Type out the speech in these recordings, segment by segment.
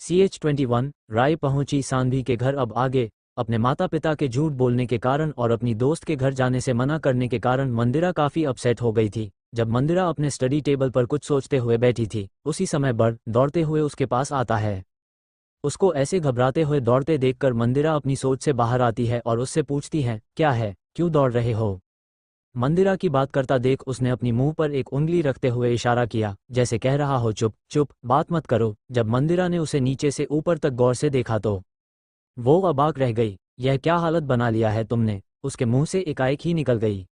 CH21 राय पहुंची सान्वी के घर। अब आगे अपने माता पिता के झूठ बोलने के कारण और अपनी दोस्त के घर जाने से मना करने के कारण मंदिरा काफ़ी अपसेट हो गई थी। जब मंदिरा अपने स्टडी टेबल पर कुछ सोचते हुए बैठी थी, उसी समय बर्ड दौड़ते हुए उसके पास आता है। उसको ऐसे घबराते हुए दौड़ते देखकर मंदिरा अपनी सोच से बाहर आती है और उससे पूछती है, क्या है, क्यों दौड़ रहे हो? मंदिरा की बात करता देख उसने अपनी मुंह पर एक उंगली रखते हुए इशारा किया, जैसे कह रहा हो चुप चुप, बात मत करो। जब मंदिरा ने उसे नीचे से ऊपर तक गौर से देखा तो वो अबाक रह गई। यह क्या हालत बना लिया है तुमने? उसके मुंह से एकाएक ही निकल गई।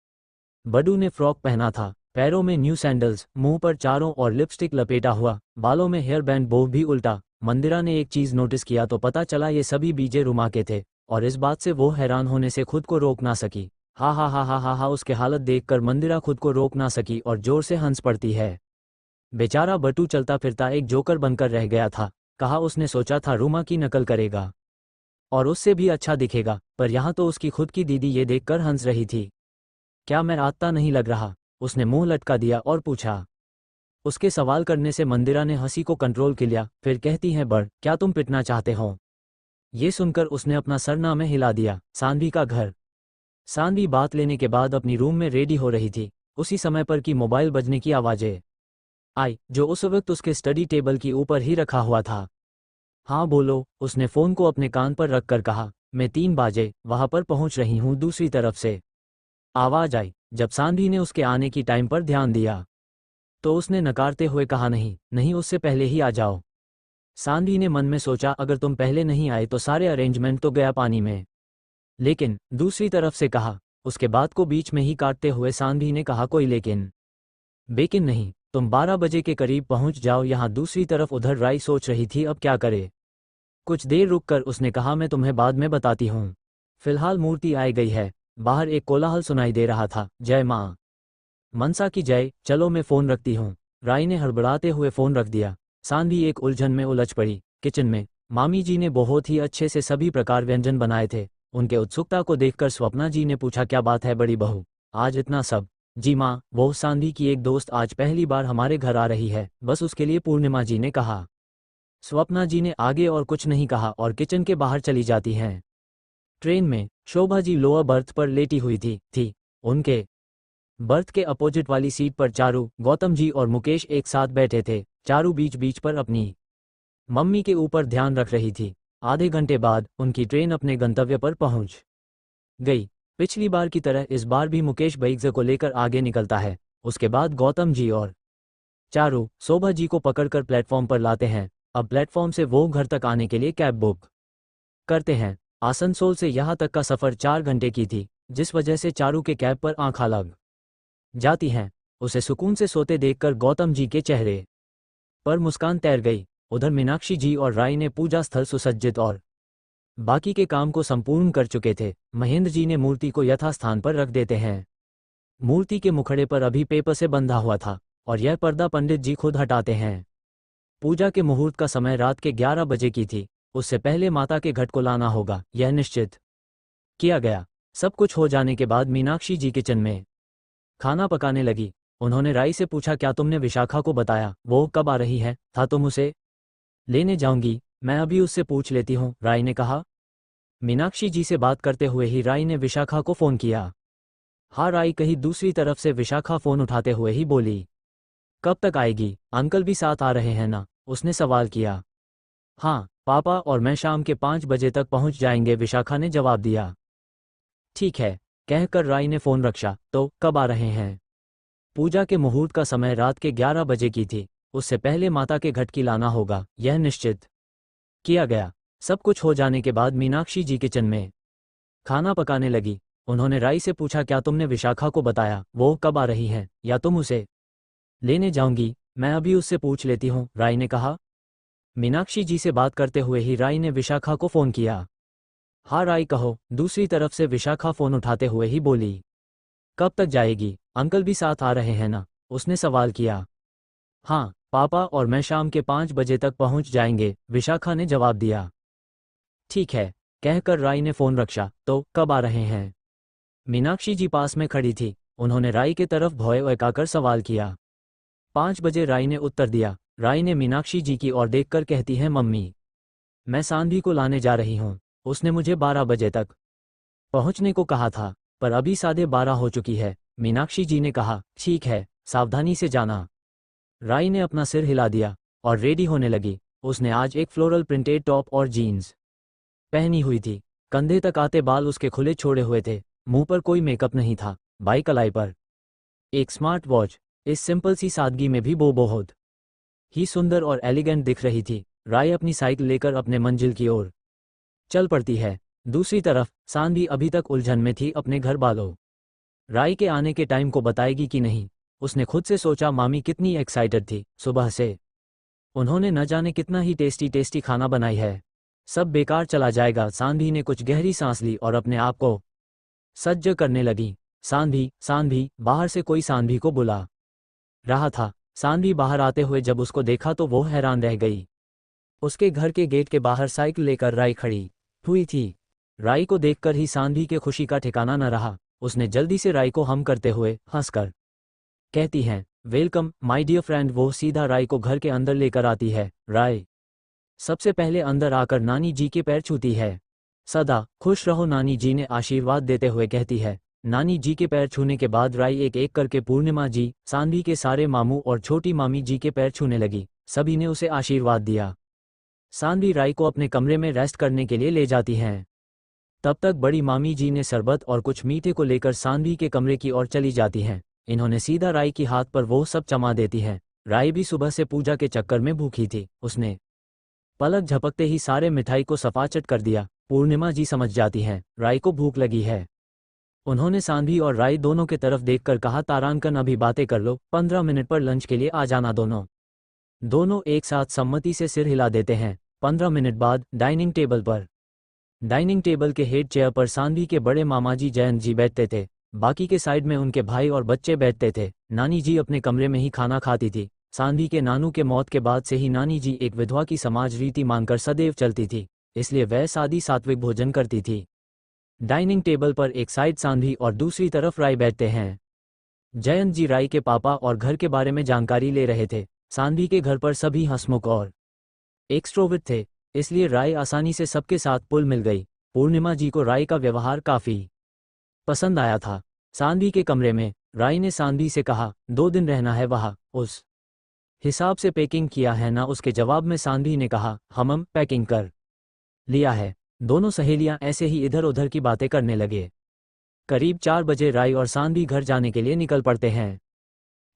बडू ने फ्रॉक पहना था, पैरों में न्यू सैंडल्स, मुंह पर चारों और लिपस्टिक लपेटा हुआ, बालों में हेयर बैंड बो भी उल्टा। मंदिरा ने एक चीज नोटिस किया तो पता चला ये सभी बीजे रुमा के थे, और इस बात से वो हैरान होने से खुद को रोक ना सकी। हा हा हा हा हा हा, उसके हालत देखकर मंदिरा खुद को रोक ना सकी और जोर से हंस पड़ती है। बेचारा बटू चलता फिरता एक जोकर बनकर रह गया था। कहा उसने सोचा था रुमा की नकल करेगा और उससे भी अच्छा दिखेगा, पर यहाँ तो उसकी खुद की दीदी ये देखकर हंस रही थी। क्या मैं आता नहीं लग रहा? उसने मुंह लटका दिया और पूछा। उसके सवाल करने से मंदिरा ने हंसी को कंट्रोल कर लिया, फिर कहती है, बड़ क्या तुम पिटना चाहते हो? ये सुनकर उसने अपना सरनामे हिला दिया। सान्वी का घर। सान्वी बात लेने के बाद अपनी रूम में रेडी हो रही थी। उसी समय पर की मोबाइल बजने की आवाजें आई, जो उस वक्त उसके स्टडी टेबल की ऊपर ही रखा हुआ था। हाँ बोलो, उसने फ़ोन को अपने कान पर रखकर कहा। मैं 3 बजे वहाँ पर पहुँच रही हूँ। दूसरी तरफ से आवाज़ आई। जब सान्वी ने उसके आने की टाइम पर ध्यान दिया तो उसने नकारते हुए कहा, नहीं नहीं, उससे पहले ही आ जाओ। सान्वी ने मन में सोचा, अगर तुम पहले नहीं आए तो सारे अरेंजमेंट तो गया पानी में। लेकिन दूसरी तरफ से कहा। उसके बात को बीच में ही काटते हुए सान्वी ने कहा, कोई लेकिन बेकिन नहीं, तुम 12 बजे के करीब पहुंच जाओ यहाँ। दूसरी तरफ उधर राई सोच रही थी अब क्या करे। कुछ देर रुककर उसने कहा, मैं तुम्हें बाद में बताती हूँ, फिलहाल मूर्ति आई गई है। बाहर एक कोलाहल सुनाई दे रहा था, जय माँ मनसा की जय। चलो मैं फ़ोन रखती हूँ। राई ने हड़बड़ाते हुए फ़ोन रख दिया। सान्वी एक उलझन में उलझ पड़ी। किचन में मामी जी ने बहुत ही अच्छे से सभी प्रकार व्यंजन बनाए थे। उनके उत्सुकता को देखकर स्वप्ना जी ने पूछा, क्या बात है बड़ी बहू, आज इतना सब? जी माँ, वो सान्वी की एक दोस्त आज पहली बार हमारे घर आ रही है, बस उसके लिए, पूर्णिमा जी ने कहा। स्वप्ना जी ने आगे और कुछ नहीं कहा और किचन के बाहर चली जाती हैं। ट्रेन में शोभा जी लोअर बर्थ पर लेटी हुई थी। उनके बर्थ के अपोजिट वाली सीट पर चारू, गौतम जी और मुकेश एक साथ बैठे थे। चारू बीच बीच पर अपनी मम्मी के ऊपर ध्यान रख रही थी। आधे घंटे बाद उनकी ट्रेन अपने गंतव्य पर पहुंच गई। पिछली बार की तरह इस बार भी मुकेश बाइक को लेकर आगे निकलता है। उसके बाद गौतम जी और चारू शोभा जी को पकड़कर प्लेटफॉर्म पर लाते हैं। अब प्लेटफॉर्म से वो घर तक आने के लिए कैब बुक करते हैं। आसनसोल से यहाँ तक का सफ़र 4 घंटे की थी, जिस वजह से चारू के कैब पर आंखें लग जाती हैं। उसे सुकून से सोते देखकर गौतम जी के चेहरे पर मुस्कान तैर गई। उधर मीनाक्षी जी और राय ने पूजा स्थल सुसज्जित और बाकी के काम को संपूर्ण कर चुके थे। महेंद्र जी ने मूर्ति को यथास्थान पर रख देते हैं। मूर्ति के मुखड़े पर अभी पेपर से बंधा हुआ था और यह पर्दा पंडित जी खुद हटाते हैं। पूजा के मुहूर्त का समय रात के 11 बजे की थी। उससे पहले माता के घट को लाना होगा, यह निश्चित किया गया। सब कुछ हो जाने के बाद मीनाक्षी जी किचन में खाना पकाने लगी। उन्होंने राई से पूछा, क्या तुमने विशाखा को बताया? वो कब आ रही है? था तुम उसे लेने जाऊंगी, मैं अभी उससे पूछ लेती हूँ, राई ने कहा। मीनाक्षी जी से बात करते हुए ही राई ने विशाखा को फ़ोन किया। हाँ, राई कही। दूसरी तरफ से विशाखा फ़ोन उठाते हुए ही बोली, कब तक आएगी? अंकल भी साथ आ रहे हैं ना? उसने सवाल किया। हाँ, पापा और मैं शाम के 5 बजे तक पहुंच जाएंगे, विशाखा ने जवाब दिया। ठीक है, कहकर राई ने फ़ोन रखा। तो कब आ रहे हैं? पूजा के मुहूर्त का समय रात के 11 बजे की थी। उससे पहले माता के घट की लाना होगा, यह निश्चित किया गया। सब कुछ हो जाने के बाद मीनाक्षी जी किचन में खाना पकाने लगी। उन्होंने राई से पूछा, क्या तुमने विशाखा को बताया? वो कब आ रही है या तुम उसे लेने जाऊंगी? मैं अभी उससे पूछ लेती हूँ, राई ने कहा। मीनाक्षी जी से बात करते हुए ही राई ने विशाखा को फ़ोन किया। हाँ राई कहो। दूसरी तरफ से विशाखा फ़ोन उठाते हुए ही बोली, कब तक जाएगी? अंकल भी साथ आ रहे हैं ना? उसने सवाल किया। हाँ, पापा और मैं शाम के 5 बजे तक पहुंच जाएंगे, विशाखा ने जवाब दिया। ठीक है, कहकर राई ने फ़ोन रखा। तो कब आ रहे हैं? मीनाक्षी जी पास में खड़ी थी। उन्होंने राई के तरफ भौं उठाकर सवाल किया। 5 बजे, राई ने उत्तर दिया। राई ने मीनाक्षी जी की ओर देखकर कहती है, मम्मी मैं सान्वी को लाने जा रही हूँ। उसने मुझे 12 बजे तक पहुँचने को कहा था, पर अभी 12:30 हो चुकी है। मीनाक्षी जी ने कहा, ठीक है, सावधानी से जाना। राई ने अपना सिर हिला दिया और रेडी होने लगी। उसने आज एक फ्लोरल प्रिंटेड टॉप और जीन्स पहनी हुई थी। कंधे तक आते बाल उसके खुले छोड़े हुए थे। मुंह पर कोई मेकअप नहीं था। बाई कलाई पर एक स्मार्ट वॉच। इस सिंपल सी सादगी में भी वो बहुत ही सुंदर और एलिगेंट दिख रही थी। राय अपनी साइकिल लेकर अपने मंजिल की ओर चल पड़ती है। दूसरी तरफ सान्वी अभी तक उलझन में थी अपने घर वालों राय के आने के टाइम को बताएगी कि नहीं। उसने खुद से सोचा, मामी कितनी एक्साइटेड थी सुबह से। उन्होंने न जाने कितना ही टेस्टी टेस्टी खाना बनाई है। सब बेकार चला जाएगा। सान्वी ने कुछ गहरी सांस ली और अपने आप को सज्ज करने लगी। सान्वी, सान्वी, बाहर से कोई सान्वी को बुला रहा था। सान्वी बाहर आते हुए जब उसको देखा तो वो हैरान रह गई। उसके घर के गेट के बाहर साइकिल लेकर राई खड़ी हुई थी। राई को देखकर ही सान्वी के खुशी का ठिकाना न रहा। उसने जल्दी से राई को हम करते हुए हंसकर कहती हैं, वेलकम माय डियर फ्रेंड। वो सीधा राय को घर के अंदर लेकर आती है। राय सबसे पहले अंदर आकर नानी जी के पैर छूती है। सदा खुश रहो नानी जी ने आशीर्वाद देते हुए कहती है। नानी जी के पैर छूने के बाद राय एक एक करके पूर्णिमा जी, सान्वी के सारे मामू और छोटी मामी जी के पैर छूने लगी। सभी ने उसे आशीर्वाद दिया। सान्वी राय को अपने कमरे में रेस्ट करने के लिए ले जाती हैं। तब तक बड़ी मामी जी ने शरबत और कुछ मीठे को लेकर सान्वी के कमरे की ओर चली जाती हैं। इन्होंने सीधा राय की हाथ पर वो सब जमा देती हैं। राय भी सुबह से पूजा के चक्कर में भूखी थी। उसने पलक झपकते ही सारे मिठाई को सफाचट कर दिया। पूर्णिमा जी समझ जाती हैं राय को भूख लगी है। उन्होंने सान्वी और राय दोनों के तरफ देखकर कहा, तारांकन अभी बातें कर लो, 15 मिनट पर लंच के लिए आ जाना। दोनों एक साथ सम्मति से सिर हिला देते हैं। 15 मिनट बाद डाइनिंग टेबल के हेड चेयर पर सान्वी के बड़े मामा जी जयंत जी बैठते थे। बाकी के साइड में उनके भाई और बच्चे बैठते थे। नानी जी अपने कमरे में ही खाना खाती थी। सान्वी के नानू के मौत के बाद से ही नानी जी एक विधवा की समाज रीति मानकर सदैव चलती थी, इसलिए वह सादी सात्विक भोजन करती थी। डाइनिंग टेबल पर एक साइड सान्वी और दूसरी तरफ राय बैठते हैं। जयंत जी राय के पापा और घर के बारे में जानकारी ले रहे थे। सान्वी के घर पर सभी हंसमुख और एक्सट्रोवर्ट थे, इसलिए राय आसानी से सबके साथ पुल मिल गई। पूर्णिमा जी को राय का व्यवहार काफी पसंद आया था। सान्वी के कमरे में राय ने सान्वी से कहा, 2 दिन रहना है वहाँ, उस हिसाब से पैकिंग किया है ना। उसके जवाब में सान्वी ने कहा, हम पैकिंग कर लिया है। दोनों सहेलियां ऐसे ही इधर उधर की बातें करने लगे। करीब 4 बजे राय और सान्वी घर जाने के लिए निकल पड़ते हैं।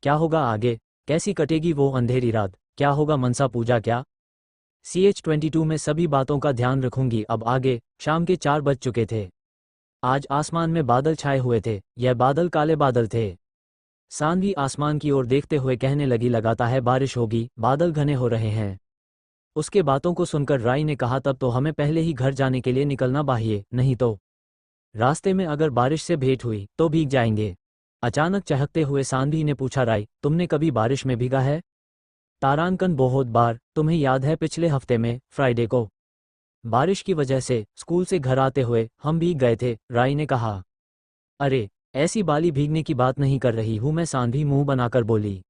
क्या होगा आगे, कैसी कटेगी वो अंधेरी रात, क्या होगा मनसा पूजा, क्या CH22 में सभी बातों का ध्यान रखूंगी। अब आगे शाम के 4 बज चुके थे। आज आसमान में बादल छाए हुए थे। यह बादल काले बादल थे। सान्वी आसमान की ओर देखते हुए कहने लगी, लगाता है बारिश होगी, बादल घने हो रहे हैं। उसके बातों को सुनकर राय ने कहा, तब तो हमें पहले ही घर जाने के लिए निकलना चाहिए, नहीं तो रास्ते में अगर बारिश से भेंट हुई तो भीग जाएंगे। अचानक चहकते हुए सान्वी ने पूछा, राय तुमने कभी बारिश में भीगा है? तारांकन, बहुत बार। तुम्हें याद है पिछले हफ्ते में फ्राइडे को बारिश की वजह से स्कूल से घर आते हुए हम भीग गए थे, राय ने कहा। अरे ऐसी बाली भीगने की बात नहीं कर रही हूं मैं, सान्वी मुंह बनाकर बोली।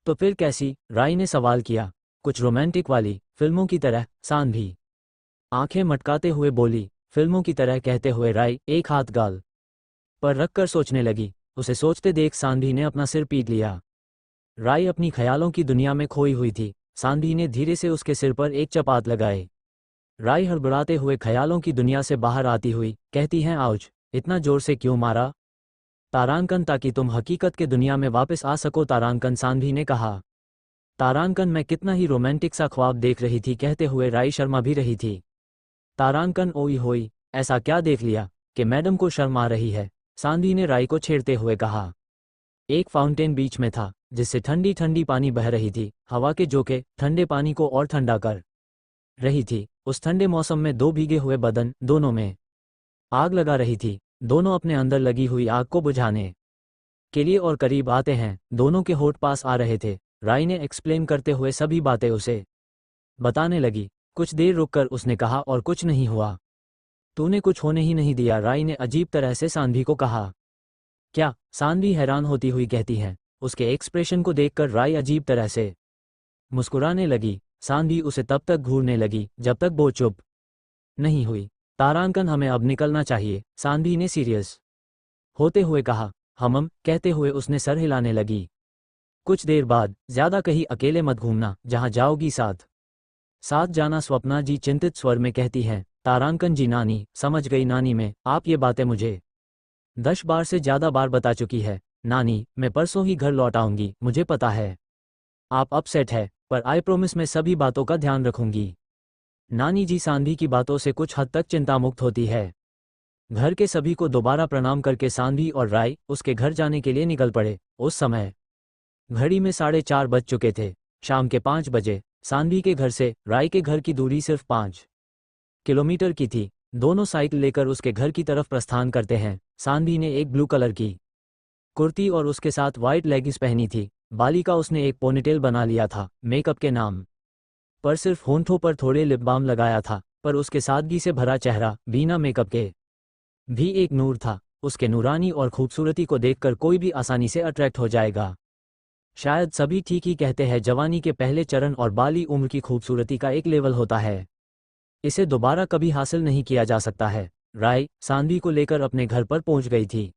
तो फिर कैसी? राय ने सवाल किया। कुछ रोमांटिक वाली, फिल्मों की तरह, सान्वी आंखें मटकाते हुए बोली। फिल्मों की तरह कहते हुए राय एक हाथ गाल पर रखकर सोचने लगी। उसे सोचते देख सान्वी ने अपना सिर पीट लिया। राय अपनी ख्यालों की दुनिया में खोई हुई थी। सान्वी ने धीरे से उसके सिर पर एक चपात लगाई। राय हड़बड़ाते हुए ख्यालों की दुनिया से बाहर आती हुई कहती हैं, आउच, इतना जोर से क्यों मारा? तारांकन, ताकि तुम हकीकत के दुनिया में वापस आ सको। तारांकन, सान्वी ने कहा। तारांकन, मैं कितना ही रोमांटिक सा ख्वाब देख रही थी। कहते हुए राय शर्मा भी रही थी। तारांकन, ओई होई, ऐसा क्या देख लिया कि मैडम को शर्म आ रही है? सान्वी ने राय को छेड़ते हुए कहा। एक फाउंटेन बीच में था जिससे ठंडी ठंडी पानी बह रही थी। हवा के झोंके ठंडे पानी को और ठंडा कर रही थी। उस ठंडे मौसम में 2 भीगे हुए बदन, दोनों में आग लगा रही थी। दोनों अपने अंदर लगी हुई आग को बुझाने के लिए और करीब आते हैं। दोनों के होठ पास आ रहे थे। राय ने एक्सप्लेन करते हुए सभी बातें उसे बताने लगी। कुछ देर रुककर उसने कहा, और कुछ नहीं हुआ? तूने कुछ होने ही नहीं दिया, राय ने अजीब तरह से सान्वी को कहा। क्या? सान्वी हैरान होती हुई कहती है। उसके एक्सप्रेशन को देखकर राय अजीब तरह से मुस्कुराने लगी। सान्वी उसे तब तक घूरने लगी जब तक वो चुप नहीं हुई। तारांकन, हमें अब निकलना चाहिए, सान्वी ने सीरियस होते हुए कहा। हमम कहते हुए उसने सर हिलाने लगी। कुछ देर बाद, ज्यादा कहीं अकेले मत घूमना, जहां जाओगी साथ साथ जाना, स्वप्ना जी चिंतित स्वर में कहती हैं। तारांकन जी, नानी समझ गई नानी, में आप ये बातें मुझे 10 बार से ज्यादा बार बता चुकी है। नानी, मैं परसों ही घर लौट आऊंगी, मुझे पता है आप अपसेट है, पर आई प्रोमिस मैं सभी बातों का ध्यान रखूंगी। नानी जी सान्वी की बातों से कुछ हद तक चिंतामुक्त होती है। घर के सभी को दोबारा प्रणाम करके सान्वी और राय उसके घर जाने के लिए निकल पड़े। उस समय घड़ी में 4:30 बज चुके थे। शाम के 5 बजे सान्वी के घर से राय के घर की दूरी सिर्फ 5 किलोमीटर की थी। दोनों साइकिल लेकर उसके घर की तरफ प्रस्थान करते हैं। सान्वी ने एक ब्लू कलर की कुर्ती और उसके साथ वाइट लेगिंग्स पहनी थी। बाली का उसने एक पोनीटेल बना लिया था। मेकअप के नाम पर सिर्फ होंठों पर थोड़े लिप बाम लगाया था, पर उसके सादगी से भरा चेहरा बिना मेकअप के भी एक नूर था। उसके नूरानी और खूबसूरती को देखकर कोई भी आसानी से अट्रैक्ट हो जाएगा। शायद सभी ठीक ही कहते हैं, जवानी के पहले चरण और बाली उम्र की खूबसूरती का एक लेवल होता है, इसे दोबारा कभी हासिल नहीं किया जा सकता है। राय सान्वी को लेकर अपने घर पर पहुंच गई थी।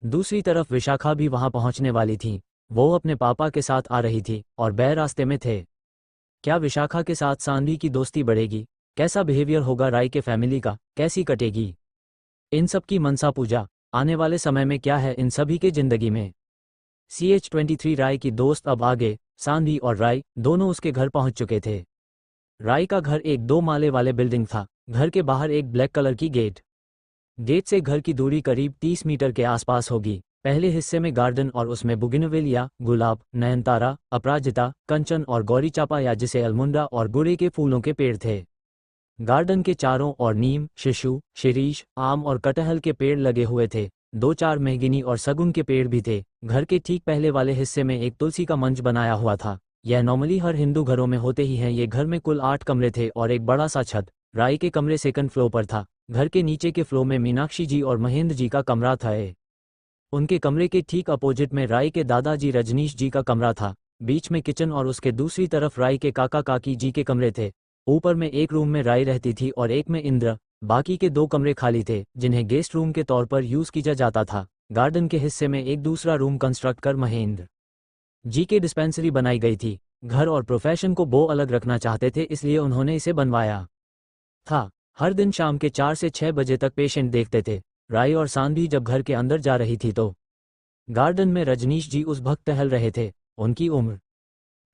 दूसरी तरफ विशाखा भी वहां पहुंचने वाली थी। वो अपने पापा के साथ आ रही थी और बै रास्ते में थे। क्या विशाखा के साथ सान्वी की दोस्ती बढ़ेगी? कैसा बिहेवियर होगा राय के फैमिली का? कैसी कटेगी इन सब की मनसा पूजा? आने वाले समय में क्या है इन सभी के जिंदगी में? CH23 राय की दोस्त अब आगे। सान्वी और राय दोनों उसके घर पहुंच चुके थे। राय का घर एक 2 माले वाले बिल्डिंग था। घर के बाहर एक ब्लैक कलर की गेट से घर की दूरी करीब 30 मीटर के आसपास होगी। पहले हिस्से में गार्डन और उसमें बुगिनविलिया, गुलाब, नयनतारा, अपराजिता, कंचन और गौरी चापा या जिसे अलमुंडा और गुड़े के फूलों के पेड़ थे। गार्डन के चारों ओर नीम, शिशु, शिरीष, आम और कटहल के पेड़ लगे हुए थे। 2-4 मेहगिनी और सगुन के पेड़ भी थे। घर के ठीक पहले वाले हिस्से में एक तुलसी का मंच बनाया हुआ था। यह नॉर्मली हर हिंदू घरों में होते ही हैं। ये घर में कुल 8 कमरे थे और एक बड़ा सा छत। राय के कमरे सेकंड फ्लोर पर था। घर के नीचे के फ्लोर में मीनाक्षी जी और महेंद्र जी का कमरा था। उनके कमरे के ठीक अपोजिट में राय के दादाजी रजनीश जी का कमरा था। बीच में किचन और उसके दूसरी तरफ राय के काका काकी जी के कमरे थे। ऊपर में एक रूम में राय रहती थी और एक में इंद्र। बाकी के 2 कमरे खाली थे, जिन्हें गेस्ट रूम के तौर पर यूज किया जाता था। गार्डन के हिस्से में एक दूसरा रूम कंस्ट्रक्ट कर महेंद्र जी के डिस्पेंसरी बनाई गई थी। घर और प्रोफेशन को वो अलग रखना चाहते थे, इसलिए उन्होंने इसे बनवाया था। हर दिन शाम के 4 से 6 बजे तक पेशेंट देखते थे। राय और सान्वी जब घर के अंदर जा रही थी तो गार्डन में रजनीश जी उस वक्त टहल रहे थे। उनकी उम्र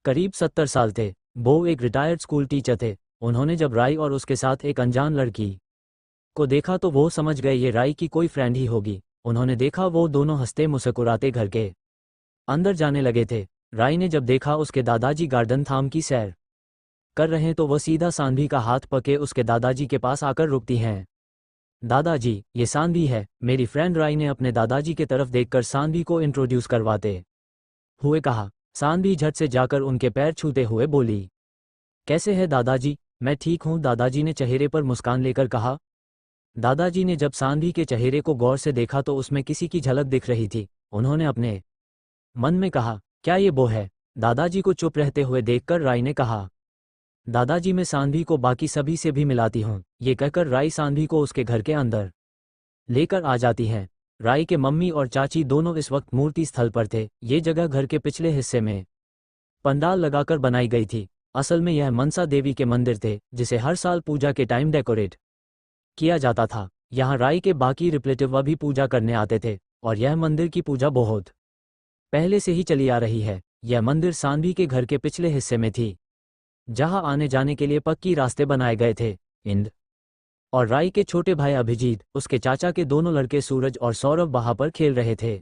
करीब 70 साल थे। वो एक रिटायर्ड स्कूल टीचर थे। उन्होंने जब राय और उसके साथ एक अनजान लड़की को देखा तो वो समझ गए ये राय की कोई फ्रेंड ही होगी। उन्होंने देखा वो दोनों हंसते मुस्कुराते घर के अंदर जाने लगे थे। राय ने जब देखा उसके दादाजी गार्डन थाम की सैर कर रहे तो वह सीधा सान्वी का हाथ पकड़े उसके दादाजी के पास आकर रुकती हैं। दादाजी, ये सान्वी है, मेरी फ्रेंड। राय ने अपने दादाजी के तरफ देखकर सान्वी को इंट्रोड्यूस करवाते हुए कहा। सान्वी झट से जाकर उनके पैर छूते हुए बोली, कैसे है दादाजी? मैं ठीक हूँ, दादाजी ने चेहरे पर मुस्कान लेकर कहा। दादाजी ने जब सान्वी के चेहरे को गौर से देखा तो उसमें किसी की झलक दिख रही थी। उन्होंने अपने मन में कहा, क्या ये वो है? दादाजी को चुप रहते हुए देखकर राय ने कहा, दादाजी, मैं सान्वी को बाकी सभी से भी मिलाती हूँ। ये कहकर राय सान्वी को उसके घर के अंदर लेकर आ जाती हैं। राय के मम्मी और चाची दोनों इस वक्त मूर्ति स्थल पर थे। ये जगह घर के पिछले हिस्से में पंडाल लगाकर बनाई गई थी। असल में यह मनसा देवी के मंदिर थे, जिसे हर साल पूजा के टाइम डेकोरेट किया जाता था। यहाँ राय के बाकी रिलेटिव भी पूजा करने आते थे और यह मंदिर की पूजा बहुत पहले से ही चली आ रही है। यह मंदिर सान्वी के घर के पिछले हिस्से में थी, जहां आने जाने के लिए पक्की रास्ते बनाए गए थे। इंद और राय के छोटे भाई अभिजीत, उसके चाचा के दोनों लड़के सूरज और सौरभ वहां पर खेल रहे थे।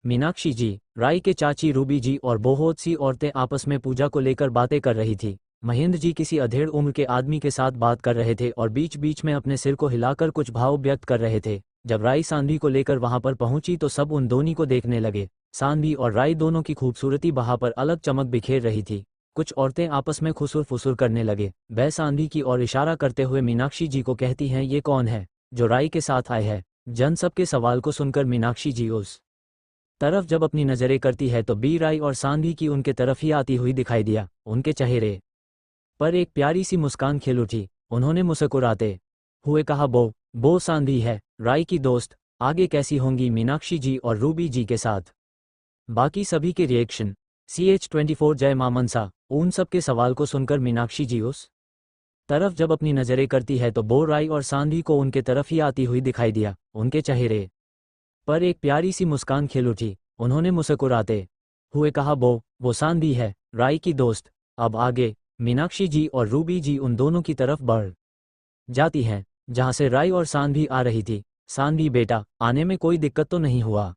मीनाक्षी जी, राय के चाची रूबी जी और बहुत सी औरतें आपस में पूजा को लेकर बातें कर रही थी। महेंद्र जी किसी अधेड़ उम्र के आदमी के साथ बात कर रहे थे और बीच बीच में अपने सिर को हिलाकर कुछ भाव व्यक्त कर रहे थे। जब राय सान्वी को लेकर वहां पर पहुंची तो सब उन दोनों को देखने लगे। सान्वी और राय दोनों की खूबसूरती वहां पर अलग चमक बिखेर रही थी। कुछ औरतें आपस में खुसुर फुसुर करने लगे। वह सान्वी की ओर इशारा करते हुए मीनाक्षी जी को कहती हैं, ये कौन है जो राय के साथ आए हैं? जन सबके सवाल को सुनकर मीनाक्षी जी उस तरफ जब अपनी नजरें करती है तो बी राय और सान्वी की उनके तरफ ही आती हुई दिखाई दिया। उनके चेहरे पर एक प्यारी सी मुस्कान खिल उठी। उन्होंने मुस्कुराते हुए कहा, वो सांधी है, राय की दोस्त। आगे कैसी होंगी मीनाक्षी जी और रूबी जी के साथ? बाकी सभी के रिएक्शन। CH24 जय मां मनसा। उन सब के सवाल को सुनकर मीनाक्षी जी उस तरफ जब अपनी नजरें करती है तो बो राय और सांधी को उनके तरफ ही आती हुई दिखाई दिया। उनके चेहरे पर एक प्यारी सी मुस्कान खिल उठी। उन्होंने मुस्कुराते हुए कहा, वो सांधी है, राय की दोस्त। अब आगे मीनाक्षी जी और रूबी जी उन दोनों की तरफ बढ़ जाती हैं, जहां से राय और सांधी आ रही थी। सांधी बेटा, आने में कोई दिक्कत तो नहीं हुआ?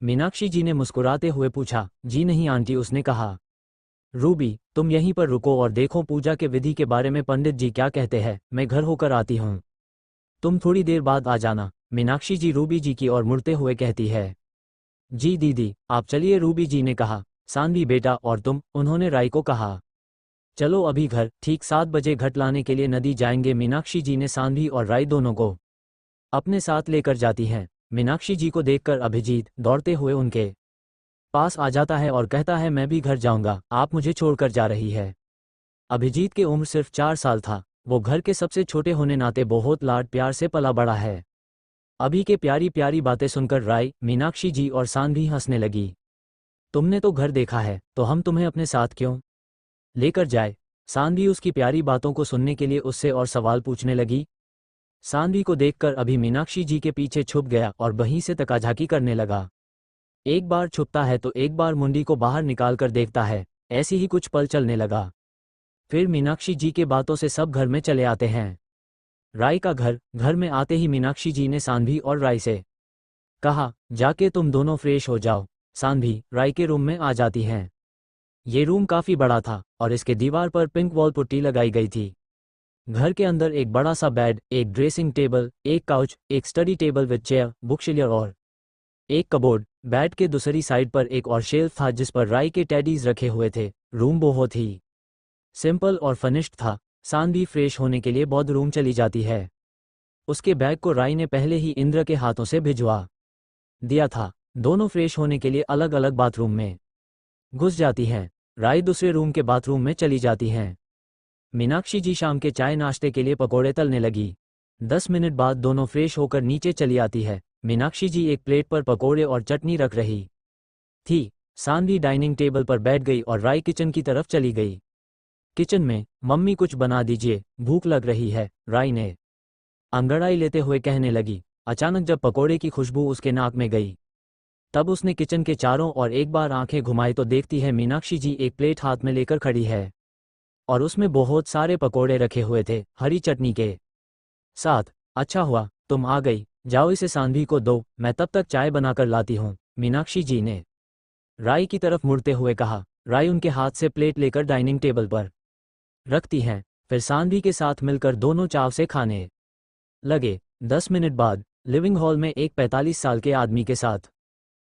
मीनाक्षी जी ने मुस्कुराते हुए पूछा। जी नहीं आंटी, उसने कहा। रूबी, तुम यहीं पर रुको और देखो पूजा के विधि के बारे में पंडित जी क्या कहते हैं। मैं घर होकर आती हूँ, तुम थोड़ी देर बाद आ जाना। मीनाक्षी जी रूबी जी की ओर मुड़ते हुए कहती है। जी दीदी, आप चलिए, रूबी जी ने कहा। सांधी बेटा, और तुम? उन्होंने राय को कहा। चलो अभी घर, ठीक 7 बजे घट लाने के लिए नदी जाएंगे। मीनाक्षी जी ने सांधी और राय दोनों को अपने साथ लेकर जाती हैं। मीनाक्षी जी को देखकर अभिजीत दौड़ते हुए उनके पास आ जाता है और कहता है, मैं भी घर जाऊंगा, आप मुझे छोड़कर जा रही है। अभिजीत की उम्र सिर्फ 4 साल था। वो घर के सबसे छोटे होने नाते बहुत लाड प्यार से पला बड़ा है। अभी के प्यारी प्यारी बातें सुनकर राय, मीनाक्षी जी और सांधी हंसने लगी। तुमने तो घर देखा है, तो हम तुम्हें अपने साथ क्यों लेकर जाए? सांधी उसकी प्यारी बातों को सुनने के लिए उससे और सवाल पूछने लगी। सांधी को देखकर अभी मीनाक्षी जी के पीछे छुप गया और वहीं से तकाझाकी करने लगा। एक बार छुपता है तो एक बार मुंडी को बाहर निकाल कर देखता है। ऐसी ही कुछ पल चलने लगा। फिर मीनाक्षी जी के बातों से सब घर में चले आते हैं। राय का घर में आते ही मीनाक्षी जी ने सांधी और राय से कहा, जाके तुम दोनों फ्रेश हो जाओ। सांधी राय के रूम में आ जाती हैं। ये रूम काफी बड़ा था और इसके दीवार पर पिंक वॉल पुट्टी लगाई गई थी। घर के अंदर एक बड़ा सा बेड, एक ड्रेसिंग टेबल, एक काउच, एक study table with chair, bookshelf और एक कबोर्ड। बेड के दूसरी साइड पर एक और शेल्फ था जिस पर राय के टेडीज रखे हुए थे। रूम बहुत ही सिंपल और फर्निश्ड था। सांधी फ्रेश होने के लिए बॉथ रूम चली जाती है। उसके बैग को राय ने पहले ही इंद्र के हाथों से भिजवा दिया था। दोनों फ्रेश होने के लिए अलग अलग बाथरूम में घुस जाती हैं। राय दूसरे रूम के बाथरूम में चली जाती हैं। मीनाक्षी जी शाम के चाय नाश्ते के लिए पकोड़े तलने लगी। 10 मिनट बाद दोनों फ्रेश होकर नीचे चली आती है। मीनाक्षी जी एक प्लेट पर पकोड़े और चटनी रख रही थी। सांधी डाइनिंग टेबल पर बैठ गई और राय किचन की तरफ चली गई। किचन में, मम्मी कुछ बना दीजिए, भूख लग रही है, राय ने अंगड़ाई लेते हुए कहने लगी। अचानक जब पकोड़े की खुशबू उसके नाक में गई, तब उसने किचन के चारों ओर एक बार आंखें घुमाई तो देखती है मीनाक्षी जी एक प्लेट हाथ में लेकर खड़ी है और उसमें बहुत सारे पकोड़े रखे हुए थे, हरी चटनी के साथ। अच्छा हुआ तुम आ गई, जाओ इसे सांधी को दो, मैं तब तक चाय बनाकर लाती हूँ, मीनाक्षी जी ने राय की तरफ मुड़ते हुए कहा। राय उनके हाथ से प्लेट लेकर डाइनिंग टेबल पर रखती हैं। फिर सांधी के साथ मिलकर दोनों चाव से खाने लगे। 10 मिनट बाद लिविंग हॉल में एक 45 साल के आदमी के साथ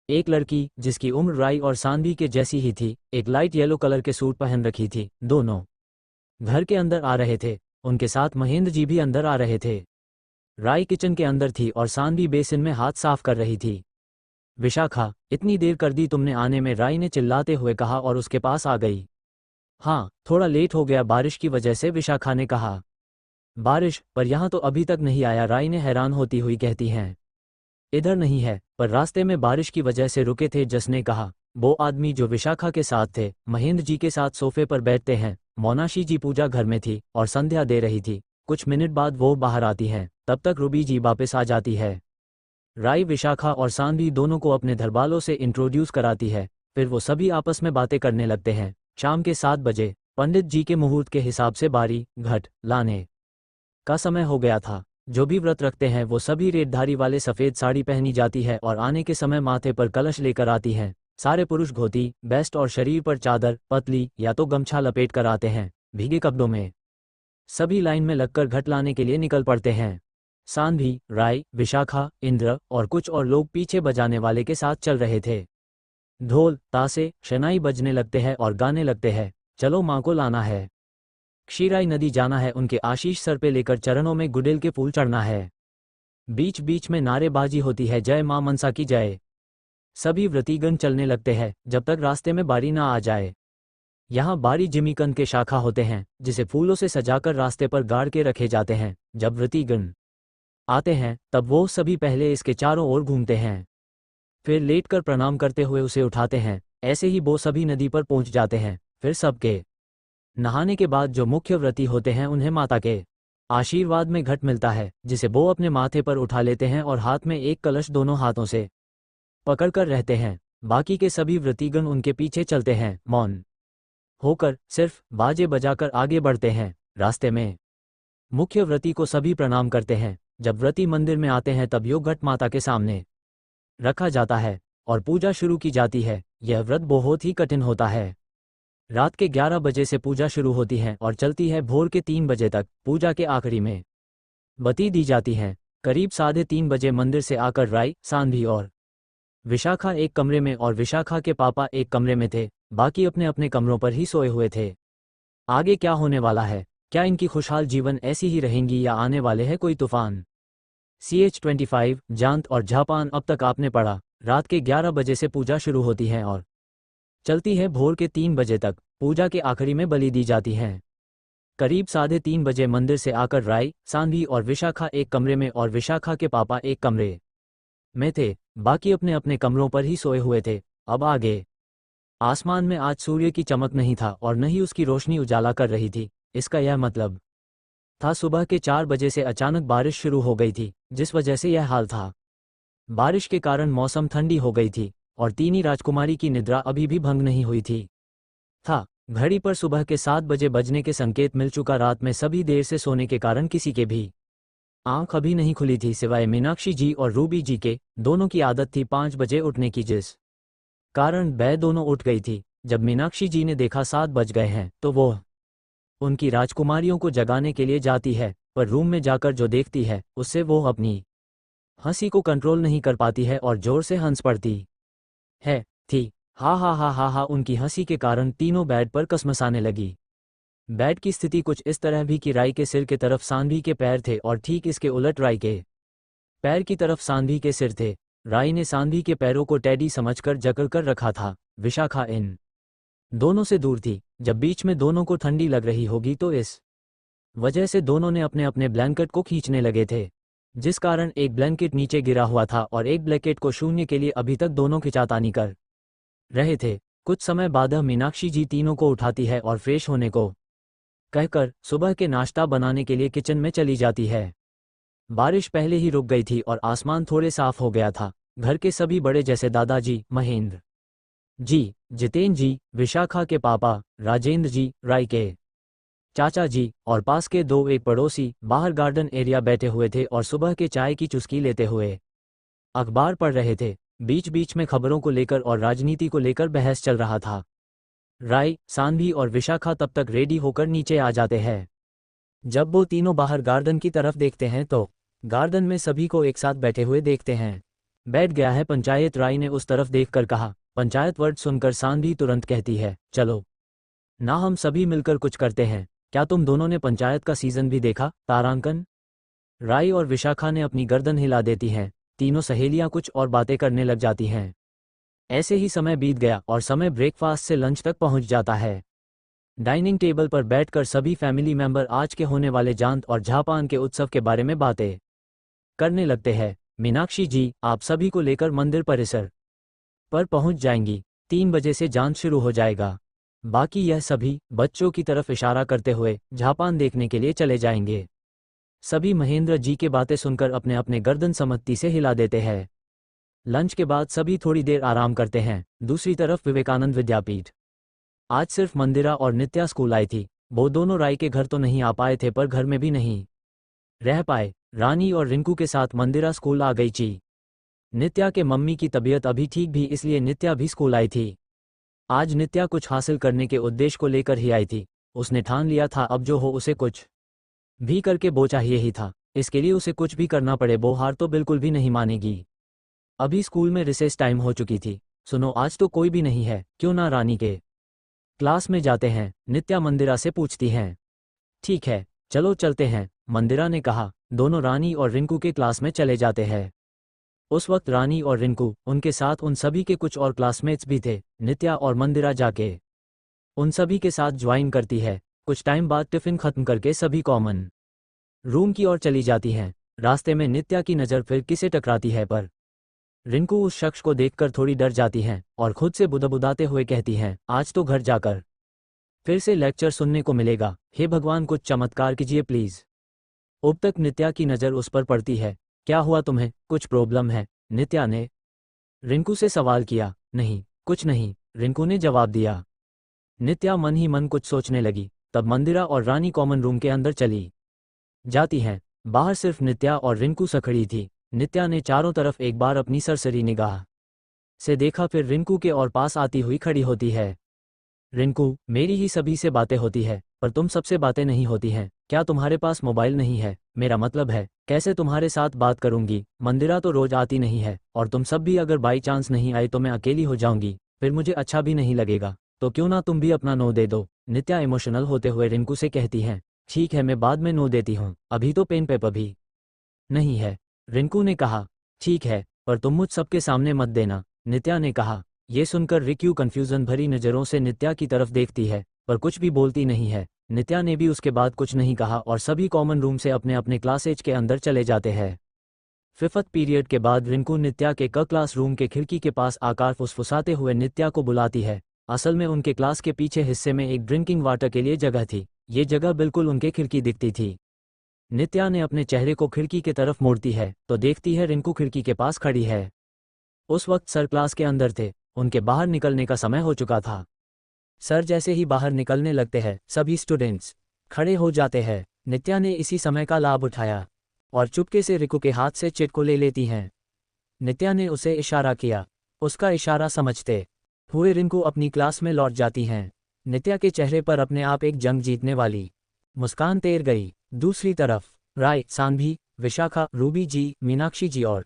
एक लड़की, जिसकी उम्र राय और सांधी के जैसी ही थी, एक लाइट येलो कलर के सूट पहन रखी थी। दोनों घर के अंदर आ रहे थे। उनके साथ महेंद्र जी भी अंदर आ रहे थे। राय किचन के अंदर थी और सांधी बेसिन में हाथ साफ कर रही थी। विशाखा, इतनी देर कर दी तुमने आने में, राय ने चिल्लाते हुए कहा और उसके पास आ गई। हाँ, थोड़ा लेट हो गया बारिश की वजह से, विशाखा ने कहा। बारिश? पर यहाँ तो अभी तक नहीं आया, राय ने हैरान होती हुई कहती हैं। इधर नहीं है, पर रास्ते में बारिश की वजह से रुके थे, जस ने कहा। वो आदमी जो विशाखा के साथ थे, महेंद्र जी के साथ सोफे पर बैठते हैं। मोनाशी जी पूजा घर में थी और संध्या दे रही थी। कुछ मिनट बाद वो बाहर आती हैं, तब तक रूबी जी वापस आ जाती है। राय विशाखा और सांधी दोनों को अपने धरबालों से इंट्रोड्यूस कराती है। फिर वो सभी आपस में बातें करने लगते हैं। शाम के 7 बजे पंडित जी के मुहूर्त के हिसाब से बारी घट लाने का समय हो गया था। जो भी व्रत रखते हैं वो सभी रेतधारी वाले सफ़ेद साड़ी पहनी जाती है और आने के समय माथे पर कलश लेकर आती हैं। सारे पुरुष धोती, बेस्ट और शरीर पर चादर, पतली या तो गमछा लपेट कर आते हैं। भीगे कपड़ों में सभी लाइन में लगकर घट लाने के लिए निकल पड़ते हैं। सांधी, राय, विशाखा, इंद्र और कुछ और लोग पीछे बजाने वाले के साथ चल रहे थे। ढोल, तासे, शनाई बजने लगते हैं और गाने लगते हैं। चलो माँ को लाना है, क्षीराई नदी जाना है, उनके आशीष सर पे लेकर चरणों में गुड़ेल के फूल चढ़ना है। बीच बीच में नारेबाजी होती है, जय मां मनसा की जय। सभी व्रतीगण चलने लगते हैं जब तक रास्ते में बारी ना आ जाए। यहाँ बारी जिमीकंद के शाखा होते हैं जिसे फूलों से सजाकर रास्ते पर गाड़ के रखे जाते हैं। जब व्रतीगण आते हैं तब वो सभी पहले इसके चारों ओर घूमते हैं, फिर लेटकर प्रणाम करते हुए उसे उठाते हैं। ऐसे ही वो सभी नदी पर पहुंच जाते हैं। फिर सबके नहाने के बाद जो मुख्य व्रती होते हैं उन्हें माता के आशीर्वाद में घट मिलता है जिसे वो अपने माथे पर उठा लेते हैं और हाथ में एक कलश दोनों हाथों से पकड़कर रहते हैं। बाकी के सभी व्रतीगण उनके पीछे चलते हैं, मौन होकर सिर्फ बाजे बजाकर आगे बढ़ते हैं। रास्ते में मुख्य व्रती को सभी प्रणाम करते हैं। जब व्रती मंदिर में आते हैं तब योग घट माता के सामने रखा जाता है और पूजा शुरू की जाती है। यह व्रत बहुत ही कठिन होता है। रात के 11 बजे से पूजा शुरू होती है और चलती है भोर के 3 बजे तक। पूजा के आखिरी में बत्ती दी जाती है। करीब 3:30 बजे मंदिर से आकर राय, सांधी और विशाखा एक कमरे में और विशाखा के पापा एक कमरे में थे। बाकी अपने अपने कमरों पर ही सोए हुए थे। आगे क्या होने वाला है, क्या इनकी खुशहाल जीवन ऐसी ही रहेंगी या आने वाले है कोई तूफान? CH25 जांत और झापान अब तक आपने पढ़ा। रात के 11 बजे से पूजा शुरू होती है और चलती है भोर के 3 बजे तक। पूजा के आखिरी में बलि दी जाती है। करीब 3:30 बजे मंदिर से आकर राय, सांधी और विशाखा एक कमरे में और विशाखा के पापा एक कमरे में थे। बाकी अपने अपने कमरों पर ही सोए हुए थे। अब आगे आसमान में आज सूर्य की चमक नहीं था और न ही उसकी रोशनी उजाला कर रही थी। इसका यह मतलब था सुबह के 4 बजे से अचानक बारिश शुरू हो गई थी, जिस वजह से यह हाल था। बारिश के कारण मौसम ठंडी हो गई थी और तीनी राजकुमारी की निद्रा अभी भी भंग नहीं हुई थी। घड़ी पर सुबह के 7 बजे बजने के संकेत मिल चुका। रात में सभी देर से सोने के कारण किसी के भी आंख अभी नहीं खुली थी सिवाय मीनाक्षी जी और रूबी जी के। दोनों की आदत थी 5 बजे उठने की, जिस कारण वह दोनों उठ गई थी। जब मीनाक्षी जी ने देखा 7 बज गए हैं तो वो उनकी राजकुमारियों को जगाने के लिए जाती है, पर रूम में जाकर जो देखती है उससे वो अपनी हंसी को कंट्रोल नहीं कर पाती है और जोर से हंस पड़ती है। हा हा हा हा हा। उनकी हंसी के कारण तीनों बेड पर कसमसाने लगी। बेड की स्थिति कुछ इस तरह भी कि राय के सिर के तरफ सांधी के पैर थे और ठीक इसके उलट राय के पैर की तरफ सांधी के सिर थे। राय ने सांधी के पैरों को टेडी समझकर जकड़कर रखा था। विशाखा इन दोनों से दूर थी। जब बीच में दोनों को ठंडी लग रही होगी तो इस वजह से दोनों ने अपने अपने ब्लैंकेट को खींचने लगे थे, जिस कारण एक ब्लैंकेट नीचे गिरा हुआ था और एक ब्लैंकेट को शून्य के लिए अभी तक दोनों खिंचातानी कर रहे थे। कुछ समय बाद मीनाक्षी जी तीनों को उठाती है और फ्रेश होने को कहकर सुबह के नाश्ता बनाने के लिए किचन में चली जाती है। बारिश पहले ही रुक गई थी और आसमान थोड़े साफ हो गया था। घर के सभी बड़े जैसे दादाजी, महेंद्र जी, जितेंद्र जी, विशाखा के पापा, राजेंद्र जी, राय के चाचा जी और पास के एक पड़ोसी बाहर गार्डन एरिया बैठे हुए थे और सुबह के चाय की चुस्की लेते हुए अखबार पढ़ रहे थे। बीच बीच में खबरों को लेकर और राजनीति को लेकर बहस चल रहा था। राय, सांधी और विशाखा तब तक रेडी होकर नीचे आ जाते हैं। जब वो तीनों बाहर गार्डन की तरफ देखते हैं तो गार्डन में सभी को एक साथ बैठे हुए देखते हैं। बैठ गया है पंचायत, राय ने उस तरफ देखकर कहा। पंचायत वर्ड सुनकर सांधी तुरंत कहती है, चलो ना हम सभी मिलकर कुछ करते हैं। क्या तुम दोनों ने पंचायत का सीजन भी देखा? तारांकन। राय और विशाखा ने अपनी गर्दन हिला देती हैं। तीनों सहेलियां कुछ और बातें करने लग जाती हैं। ऐसे ही समय बीत गया और समय ब्रेकफास्ट से लंच तक पहुंच जाता है। डाइनिंग टेबल पर बैठकर सभी फैमिली मेंबर आज के होने वाले जांत और झापान के उत्सव के बारे में बातें करने लगते हैं। मीनाक्षी जी, आप सभी को लेकर मंदिर परिसर पर पहुंच जाएंगी। 3 बजे से जांच शुरू हो जाएगा। बाकी यह सभी बच्चों की तरफ इशारा करते हुए झापान देखने के लिए चले जाएंगे। सभी महेंद्र जी के बातें सुनकर अपने अपने गर्दन सम्मति से हिला देते हैं। लंच के बाद सभी थोड़ी देर आराम करते हैं। दूसरी तरफ विवेकानंद विद्यापीठ। आज सिर्फ मंदिरा और नित्या स्कूल आई थी। वो दोनों राय के घर तो नहीं आ पाए थे पर घर में भी नहीं रह पाए। रानी और रिंकू के साथ मंदिरा स्कूल आ गई थी। नित्या के मम्मी की तबीयत अभी ठीक भी, इसलिए नित्या भी स्कूल आई थी। आज नित्या कुछ हासिल करने के उद्देश्य को लेकर ही आई थी। उसने ठान लिया था अब जो हो उसे कुछ भी करके वो चाहिए ही था। इसके लिए उसे कुछ भी करना पड़े, वो हार तो बिल्कुल भी नहीं मानेगी। अभी स्कूल में रिसेस टाइम हो चुकी थी। सुनो, आज तो कोई भी नहीं है, क्यों ना रानी के क्लास में जाते हैं? नित्या मंदिरा से पूछती हैं। ठीक है, चलो चलते हैं, मंदिरा ने कहा। दोनों रानी और रिंकू के क्लास में चले जाते हैं। उस वक्त रानी और रिंकू, उनके साथ उन सभी के कुछ और क्लासमेट्स भी थे। नित्या और मंदिरा जाके उन सभी के साथ ज्वाइन करती है। कुछ टाइम बाद टिफिन खत्म करके सभी कॉमन रूम की ओर चली जाती हैं। रास्ते में नित्या की नज़र फिर किसे टकराती है, पर रिंकू उस शख्स को देखकर थोड़ी डर जाती हैं और खुद से बुदबुदाते हुए कहती हैं, आज तो घर जाकर फिर से लेक्चर सुनने को मिलेगा। हे भगवान, कुछ चमत्कार कीजिए प्लीज। अब तक नित्या की नज़र उस पर पड़ती है। क्या हुआ तुम्हें, कुछ प्रॉब्लम है? नित्या ने रिंकू से सवाल किया। नहीं, कुछ नहीं, रिंकू ने जवाब दिया। नित्या मन ही मन कुछ सोचने लगी। तब मंदिरा और रानी कॉमन रूम के अंदर चली जाती हैं। बाहर सिर्फ नित्या और रिंकू खड़ी थी। नित्या ने चारों तरफ एक बार अपनी सरसरी निगाह से देखा, फिर रिंकू के और पास आती हुई खड़ी होती है। रिंकू, मेरी ही सभी से बातें होती है, पर तुम सबसे बातें नहीं होती हैं। क्या तुम्हारे पास मोबाइल नहीं है? मेरा मतलब है, कैसे तुम्हारे साथ बात करूंगी? मंदिरा तो रोज आती नहीं है, और तुम सब भी अगर बाई चांस नहीं आए तो मैं अकेली हो जाऊंगी, फिर मुझे अच्छा भी नहीं लगेगा। तो क्यों ना तुम भी अपना नो दे दो। नित्या इमोशनल होते हुए रिंकू से कहती हैं। ठीक है, मैं बाद में नो देती हूँ, अभी तो पेन पेपर भी नहीं है। रिंकू ने कहा। ठीक है, पर तुम मुझ सबके सामने मत देना, नित्या ने कहा। ये सुनकर रिक्यू कंफ्यूजन भरी नज़रों से नित्या की तरफ देखती है, पर कुछ भी बोलती नहीं है। नित्या ने भी उसके बाद कुछ नहीं कहा और सभी कॉमन रूम से अपने अपने क्लासेज के अंदर चले जाते हैं। फिफ्थ पीरियड के बाद रिंकू नित्या के क्लास रूम के खिड़की के पास आकर फुसफुसाते हुए नित्या को बुलाती है। असल में उनके क्लास के पीछे हिस्से में एक ड्रिंकिंग वाटर के लिए जगह थी। ये जगह बिल्कुल उनके खिड़की दिखती थी। नित्या ने अपने चेहरे को खिड़की के तरफ मोड़ती है तो देखती है रिंकू खिड़की के पास खड़ी है। उस वक्त सर क्लास के अंदर थे। उनके बाहर निकलने का समय हो चुका था। सर जैसे ही बाहर निकलने लगते हैं, सभी स्टूडेंट्स खड़े हो जाते हैं। नित्या ने इसी समय का लाभ उठाया और चुपके से रिंकू के हाथ से चिट को ले लेती हैं। नित्या ने उसे इशारा किया। उसका इशारा समझते हुए रिंकू अपनी क्लास में लौट जाती हैं। नित्या के चेहरे पर अपने आप एक जंग जीतने वाली मुस्कान तैर गई। दूसरी तरफ राय, सान्वी, विशाखा, रूबी जी, मीनाक्षी जी और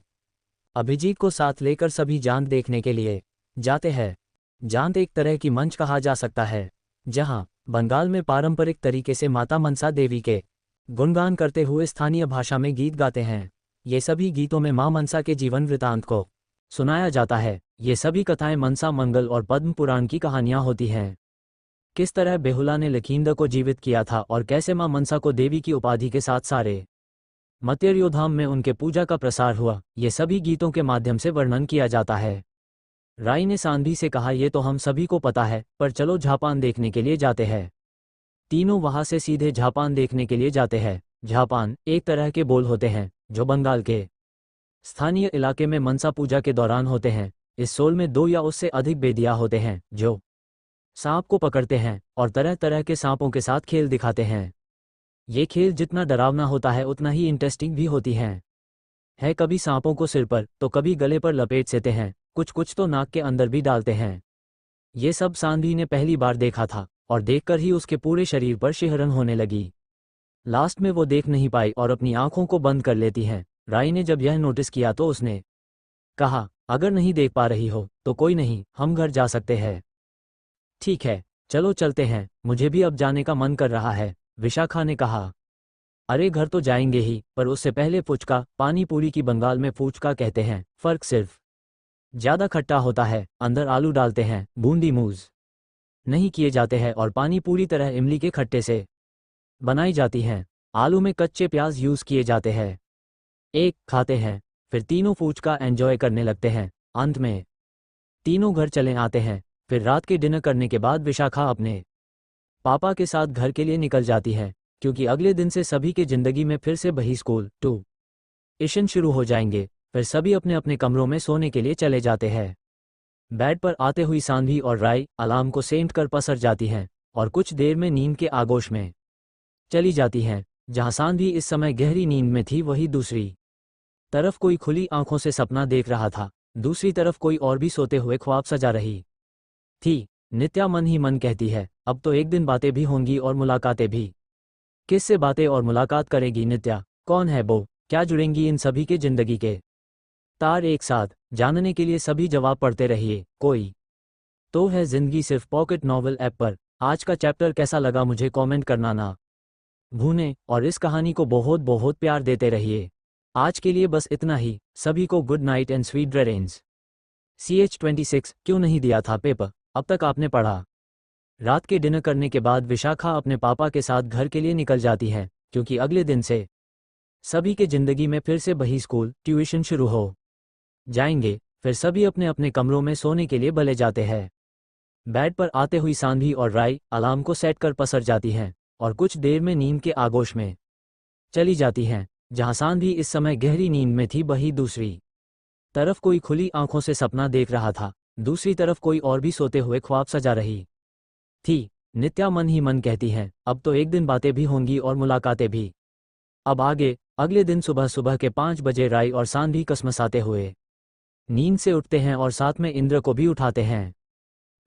अभिजीत को साथ लेकर सभी चांद देखने के लिए जाते हैं। चांद एक तरह की मंच कहा जा सकता है, जहां बंगाल में पारंपरिक तरीके से माता मनसा देवी के गुणगान करते हुए स्थानीय भाषा में गीत गाते हैं। ये सभी गीतों में मां मनसा के जीवन वृतांत को सुनाया जाता है। ये सभी कथाएं मनसा मंगल और पद्म पुराण की कहानियां होती हैं। किस तरह बेहुला ने लखींदर को जीवित किया था और कैसे मां मनसा को देवी की उपाधि के साथ सारे मत्यर्योधाम में उनके पूजा का प्रसार हुआ, ये सभी गीतों के माध्यम से वर्णन किया जाता है। राय ने सान्वी से कहा, ये तो हम सभी को पता है, पर चलो झापान देखने के लिए जाते हैं। तीनों वहां से सीधे झापान देखने के लिए जाते हैं। झापान एक तरह के बोल होते हैं जो बंगाल के स्थानीय इलाके में मनसा पूजा के दौरान होते हैं। इस सोल में 2 या उससे अधिक बेदिया होते हैं जो सांप को पकड़ते हैं और तरह तरह के सांपों के साथ खेल दिखाते हैं। ये खेल जितना डरावना होता है उतना ही इंटरेस्टिंग भी होती हैं। कभी सांपों को सिर पर तो कभी गले पर लपेट सेते हैं, कुछ तो नाक के अंदर भी डालते हैं। ये सब सान्वी ने पहली बार देखा था और देखकर ही उसके पूरे शरीर पर शिहरण होने लगी। लास्ट में वो देख नहीं पाई और अपनी आंखों को बंद कर लेती हैं। राय ने जब यह नोटिस किया तो उसने कहा, अगर नहीं देख पा रही हो तो कोई नहीं, हम घर जा सकते हैं। ठीक है, चलो चलते हैं, मुझे भी अब जाने का मन कर रहा है, विशाखा ने कहा। अरे घर तो जाएंगे ही, पर उससे पहले फुचका, पानी पूरी की बंगाल में फुचका कहते हैं। फर्क सिर्फ ज्यादा खट्टा होता है, अंदर आलू डालते हैं, बूंदी मूज नहीं किए जाते हैं और पानी पूरी तरह इमली के खट्टे से बनाई जाती हैं। आलू में कच्चे प्याज यूज किए जाते हैं। एक खाते हैं, फिर तीनों फुचका एंजॉय करने लगते हैं। अंत में तीनों घर चले आते हैं। फिर रात के डिनर करने के बाद विशाखा अपने पापा के साथ घर के लिए निकल जाती है, क्योंकि अगले दिन से सभी के जिंदगी में फिर से वही स्कूल ट्यूशन शुरू हो जाएंगे। फिर सभी अपने अपने कमरों में सोने के लिए चले जाते हैं। बेड पर आते हुई सान्वी और राय अलार्म को सेंट कर पसर जाती हैं और कुछ देर में नींद के आगोश में चली जाती हैं। जहां सान्वी इस समय गहरी नींद में थी, वही दूसरी तरफ कोई खुली आंखों से सपना देख रहा था। दूसरी तरफ कोई और भी सोते हुए ख्वाब सजा रही थी। नित्या मन ही मन कहती है, अब तो एक दिन बातें भी होंगी और मुलाकातें भी। किससे बातें और मुलाकात करेगी नित्या? कौन है वो? क्या जुड़ेंगी इन सभी के जिंदगी के तार एक साथ? जानने के लिए सभी जवाब पढ़ते रहिए। कोई तो है जिंदगी सिर्फ पॉकेट नॉवल ऐप पर। आज का चैप्टर कैसा लगा मुझे कमेंट करना ना भूलें और इस कहानी को बहुत बहुत प्यार देते रहिए। आज के लिए बस इतना ही। सभी को good night and sweet dreams. CH26 क्यों नहीं दिया था पेपर? अब तक आपने पढ़ा? रात के डिनर करने के बाद विशाखा अपने पापा के साथ घर के लिए निकल जाती है, क्योंकि अगले दिन से सभी के जिंदगी में फिर से वही स्कूल ट्यूशन शुरू हो जाएंगे। फिर सभी अपने अपने कमरों में सोने के लिए बले जाते हैं। बेड पर आते हुई सांधी और राय अलार्म को सेट कर पसर जाती हैं और कुछ देर में नींद के आगोश में चली जाती हैं। जहां सांधी इस समय गहरी नींद में थी, वहीं दूसरी तरफ कोई खुली आंखों से सपना देख रहा था। दूसरी तरफ कोई और भी सोते हुए ख्वाब सजा रही थी। नित्या मन ही मन कहती हैं, अब तो एक दिन बातें भी होंगी और मुलाकातें भी। अब आगे। अगले दिन सुबह सुबह के 5 बजे राय और सांधी कसमसाते हुए नींद से उठते हैं और साथ में इंद्र को भी उठाते हैं।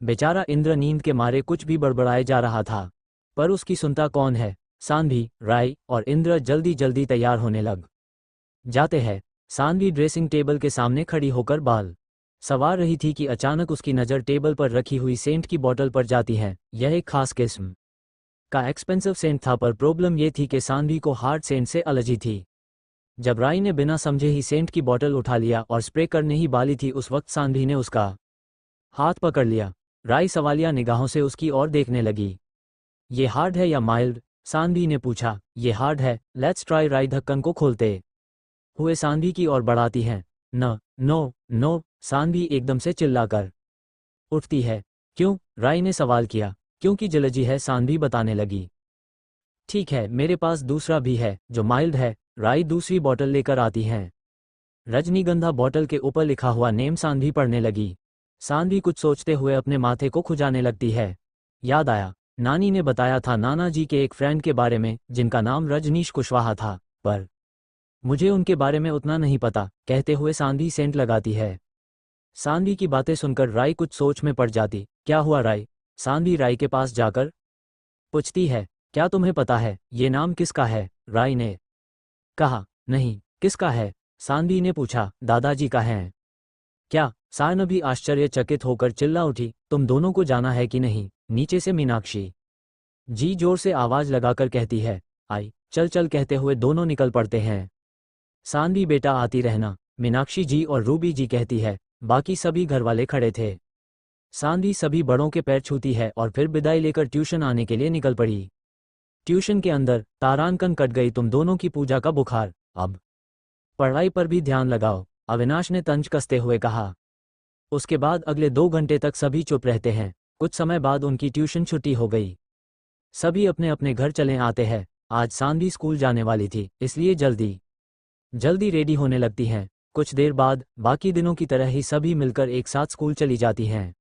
बेचारा इंद्र नींद के मारे कुछ भी बड़बड़ाए जा रहा था, पर उसकी सुनता कौन है। सांधी, राय और इंद्र जल्दी जल्दी तैयार होने लग जाते हैं। सांधी ड्रेसिंग टेबल के सामने खड़ी होकर बाल संवार रही थी कि अचानक उसकी नज़र टेबल पर रखी हुई सेंट की बोतल पर जाती है। यह एक खास किस्म का एक्सपेंसिव सेंट था, पर प्रॉब्लम यह थी कि सांधी को हार्ड सेंट से एलर्जी थी। जब राय ने बिना समझे ही सेंट की बोतल उठा लिया और स्प्रे करने ही वाली थी, उस वक्त सांधी ने उसका हाथ पकड़ लिया। राय सवालिया निगाहों से उसकी ओर देखने लगी। ये हार्ड है या माइल्ड? सांधी ने पूछा। ये हार्ड है, लेट्स ट्राई। राय ढक्कन को खोलते हुए सांधी की ओर बढ़ाती हैं। न, नो, नो। सांधी एकदम से चिल्लाकर उठती है। क्यों? राय ने सवाल किया। क्योंकि जलजी है, सांधी बताने लगी। ठीक है, मेरे पास दूसरा भी है जो माइल्ड है। राय दूसरी बोतल लेकर आती हैं। रजनीगंधा बोतल के ऊपर लिखा हुआ नेम सांधी पढ़ने लगी। सांधी कुछ सोचते हुए अपने माथे को खुजाने लगती है। याद आया, नानी ने बताया था नाना जी के एक फ्रेंड के बारे में जिनका नाम रजनीश कुशवाहा था, पर मुझे उनके बारे में उतना नहीं पता। कहते हुए सांधी सेंट लगाती है। सांधी की बातें सुनकर राय कुछ सोच में पड़ जाती। क्या हुआ राय? सांधी राय के पास जाकर पूछती है। क्या तुम्हें पता है ये नाम किसका है? राय ने कहा। नहीं, किसका है? सांधी ने पूछा। दादाजी का है। क्या? सानभी आश्चर्यचकित होकर चिल्ला उठी। तुम दोनों को जाना है कि नहीं? नीचे से मीनाक्षी जी जोर से आवाज लगाकर कहती है। आई, चल चल कहते हुए दोनों निकल पड़ते हैं। सांधी बेटा आती रहना, मीनाक्षी जी और रूबी जी कहती है। बाकी सभी घरवाले खड़े थे। सांधी सभी बड़ों के पैर छूती है और फिर विदाई लेकर ट्यूशन आने के लिए निकल पड़ी। ट्यूशन के अंदर तारांकन कट गई। तुम दोनों की पूजा का बुखार, अब पढ़ाई पर भी ध्यान लगाओ, अविनाश ने तंज कसते हुए कहा। उसके बाद अगले 2 घंटे तक सभी चुप रहते हैं। कुछ समय बाद उनकी ट्यूशन छुट्टी हो गई। सभी अपने अपने घर चले आते हैं। आज सांधी स्कूल जाने वाली थी, इसलिए जल्दी जल्दी रेडी होने लगती हैं। कुछ देर बाद बाकी दिनों की तरह ही सभी मिलकर एक साथ स्कूल चली जाती हैं।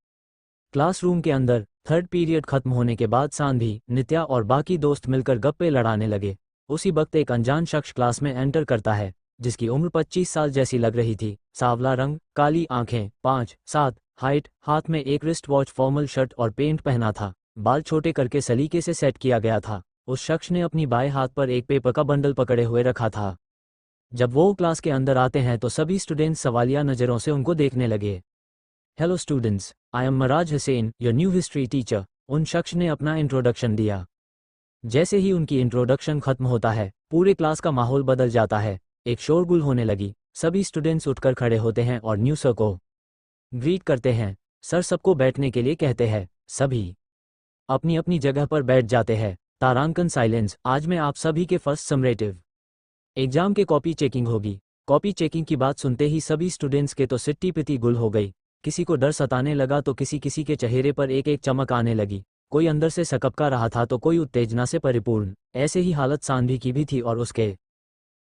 क्लासरूम के अंदर थर्ड पीरियड खत्म होने के बाद सांधी, नित्या और बाकी दोस्त मिलकर गप्पे लड़ाने लगे। उसी वक्त एक अनजान शख्स क्लास में एंटर करता है, जिसकी उम्र 25 साल जैसी लग रही थी। सांवला रंग, काली आंखें, 5'7" हाइट, हाथ में एक रिस्ट वॉच, फॉर्मल शर्ट और पेंट पहना था। बाल छोटे करके सलीके से सेट किया गया था। उस शख्स ने अपनी बाएं हाथ पर एक पेपर का बंडल पकड़े हुए रखा था। जब वो क्लास के अंदर आते हैं तो सभी स्टूडेंट्स सवालिया नज़रों से उनको देखने लगे। Hello students, I am Meraj Hussain, your new history teacher. उन शख्स ने अपना इंट्रोडक्शन दिया। जैसे ही उनकी इंट्रोडक्शन खत्म होता है, पूरे क्लास का माहौल बदल जाता है। एक शोरगुल होने लगी। सभी स्टूडेंट्स उठकर खड़े होते हैं और न्यू सर को ग्रीट करते हैं। सर सबको बैठने के लिए कहते हैं। सभी अपनी अपनी जगह पर बैठ जाते हैं। तारांकन साइलेंस। आज मैं आप सभी के फर्स्ट समरेटिव एग्जाम के कॉपी चेकिंग होगी। कॉपी चेकिंग की बात सुनते ही सभी स्टूडेंट्स के तो सिट्टी पिटी गुल हो गई। किसी को डर सताने लगा तो किसी किसी के चेहरे पर एक एक चमक आने लगी। कोई अंदर से सकपका रहा था तो कोई उत्तेजना से परिपूर्ण। ऐसे ही हालत सांधी की भी थी और उसके